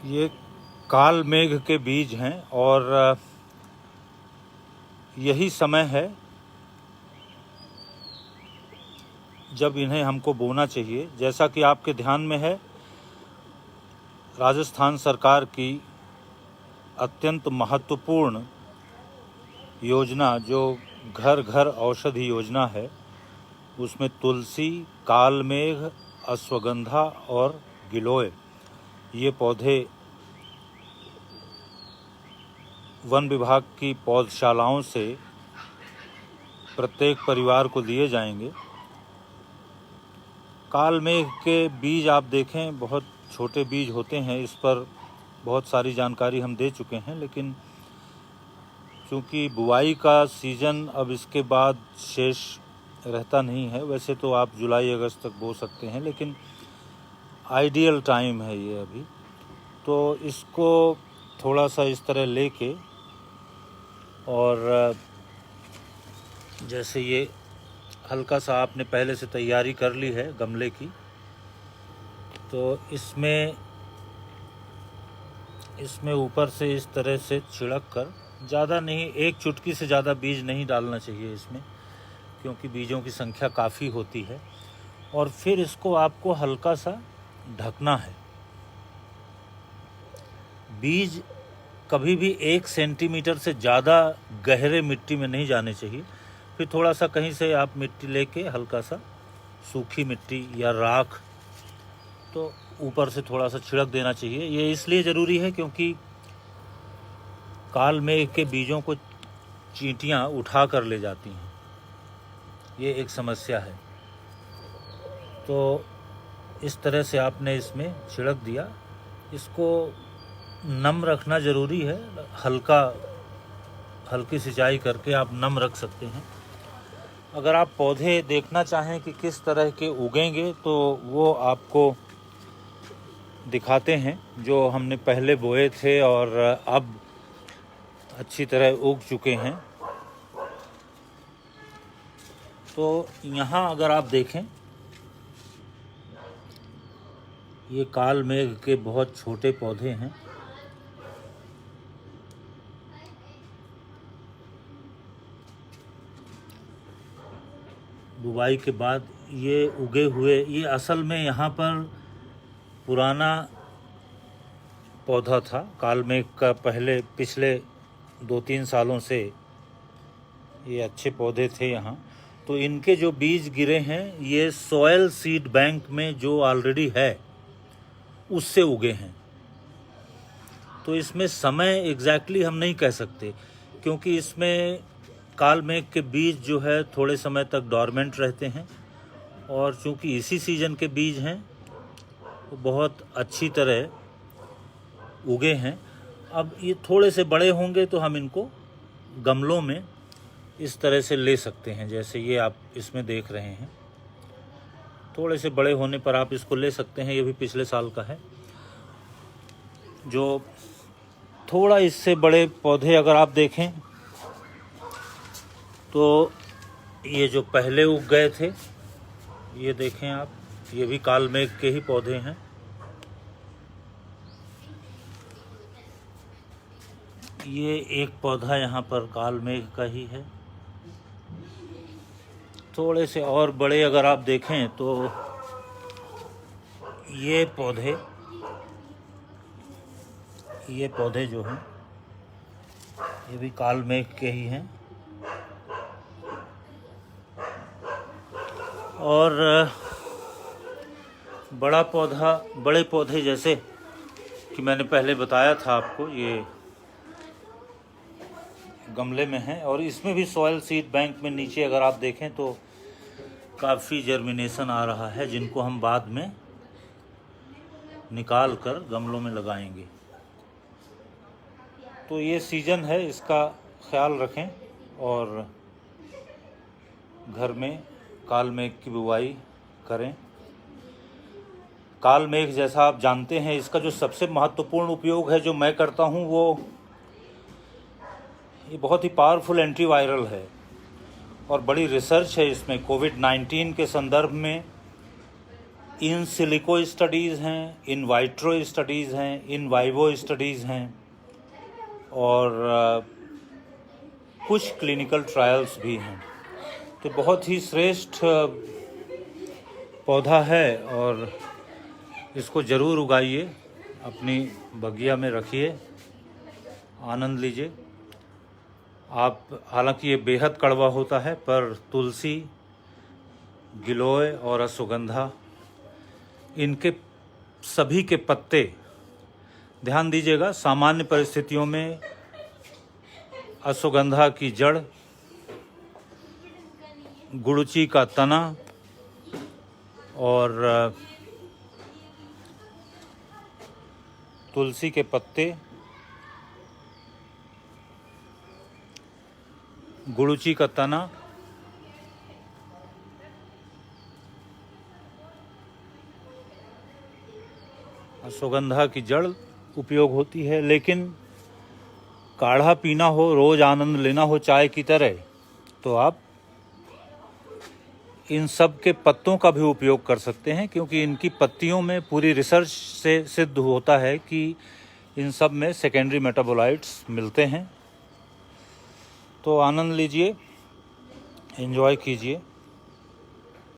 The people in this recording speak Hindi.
ये काल मेघ के बीज हैं और यही समय है जब इन्हें हमको बोना चाहिए। जैसा कि आपके ध्यान में है, राजस्थान सरकार की अत्यंत महत्वपूर्ण योजना जो घर घर औषधि योजना है, उसमें तुलसी, कालमेघ, अश्वगंधा और गिलोय ये पौधे वन विभाग की पौधशालाओं से प्रत्येक परिवार को दिए जाएंगे। कालमेघ के बीज आप देखें, बहुत छोटे बीज होते हैं। इस पर बहुत सारी जानकारी हम दे चुके हैं, लेकिन चूँकि बुआई का सीज़न अब इसके बाद शेष रहता नहीं है। वैसे तो आप जुलाई अगस्त तक बो सकते हैं, लेकिन आइडियल टाइम है ये अभी। तो इसको थोड़ा सा इस तरह लेके और जैसे ये हल्का सा आपने पहले से तैयारी कर ली है गमले की, तो इसमें ऊपर से इस तरह से छिड़क कर, ज़्यादा नहीं, एक चुटकी से ज़्यादा बीज नहीं डालना चाहिए इसमें, क्योंकि बीजों की संख्या काफ़ी होती है। और फिर इसको आपको हल्का सा ढकना है। बीज कभी भी 1 सेंटीमीटर से ज़्यादा गहरे मिट्टी में नहीं जाने चाहिए। फिर थोड़ा सा कहीं से आप मिट्टी लेके, हल्का सा सूखी मिट्टी या राख, तो ऊपर से थोड़ा सा छिड़क देना चाहिए। ये इसलिए ज़रूरी है क्योंकि कालमेघ के बीजों को चींटियाँ उठा कर ले जाती हैं, ये एक समस्या है। तो इस तरह से आपने इसमें छिड़क दिया। इसको नम रखना ज़रूरी है। हल्की सिंचाई करके आप नम रख सकते हैं। अगर आप पौधे देखना चाहें कि किस तरह के उगेंगे, तो वो आपको दिखाते हैं जो हमने पहले बोए थे और अब अच्छी तरह उग चुके हैं। तो यहाँ अगर आप देखें, ये कालमेघ के बहुत छोटे पौधे हैं। बुवाई के बाद ये उगे हुए, ये असल में यहाँ पर पुराना पौधा था कालमेघ का। पिछले 2-3 सालों से ये अच्छे पौधे थे यहाँ। तो इनके जो बीज गिरे हैं, ये सॉयल सीड बैंक में जो ऑलरेडी है उससे उगे हैं। तो इसमें समय एग्जैक्टली हम नहीं कह सकते, क्योंकि इसमें कालमेघ के बीज जो है थोड़े समय तक डॉर्मेंट रहते हैं, और चूँकि इसी सीजन के बीज हैं तो बहुत अच्छी तरह उगे हैं। अब ये थोड़े से बड़े होंगे तो हम इनको गमलों में इस तरह से ले सकते हैं, जैसे ये आप इसमें देख रहे हैं। थोड़े से बड़े होने पर आप इसको ले सकते हैं। ये भी पिछले साल का है। जो थोड़ा इससे बड़े पौधे अगर आप देखें, तो ये जो पहले उग गए थे, ये देखें आप, ये भी कालमेघ के ही पौधे हैं। ये एक पौधा यहाँ पर कालमेघ का ही है। थोड़े से और बड़े अगर आप देखें, तो ये पौधे जो हैं, ये भी कालमेघ के ही हैं। और बड़े पौधे जैसे कि मैंने पहले बताया था आपको, ये गमले में हैं। और इसमें भी सॉयल सीड बैंक में नीचे अगर आप देखें तो काफ़ी जर्मिनेशन आ रहा है, जिनको हम बाद में निकाल कर गमलों में लगाएंगे। तो ये सीज़न है, इसका ख्याल रखें और घर में कालमेघ की बुवाई करें। कालमेघ, जैसा आप जानते हैं, इसका जो सबसे महत्वपूर्ण उपयोग है जो मैं करता हूँ, वो ये बहुत ही पावरफुल एंटीवायरल है और बड़ी रिसर्च है इसमें। कोविड-19 के संदर्भ में इन सिलिको स्टडीज़ हैं, इन वाइट्रो स्टडीज़ हैं, इन वाइवो स्टडीज़ हैं और कुछ क्लिनिकल ट्रायल्स भी हैं। तो बहुत ही श्रेष्ठ पौधा है और इसको ज़रूर उगाइए, अपनी बगिया में रखिए, आनंद लीजिए आप। हालांकि ये बेहद कड़वा होता है, पर तुलसी, गिलोय और अश्वगंधा, इनके सभी के पत्ते, ध्यान दीजिएगा, सामान्य परिस्थितियों में अश्वगंधा की जड़, गुड़ची का तना और तुलसी के पत्ते, गुड़ची का तना, अश्वगंधा की जड़ उपयोग होती है। लेकिन काढ़ा पीना हो, रोज आनंद लेना हो चाय की तरह, तो आप इन सब के पत्तों का भी उपयोग कर सकते हैं, क्योंकि इनकी पत्तियों में पूरी रिसर्च से सिद्ध होता है कि इन सब में सेकेंडरी मेटाबोलाइट्स मिलते हैं। तो आनंद लीजिए, एंजॉय कीजिए।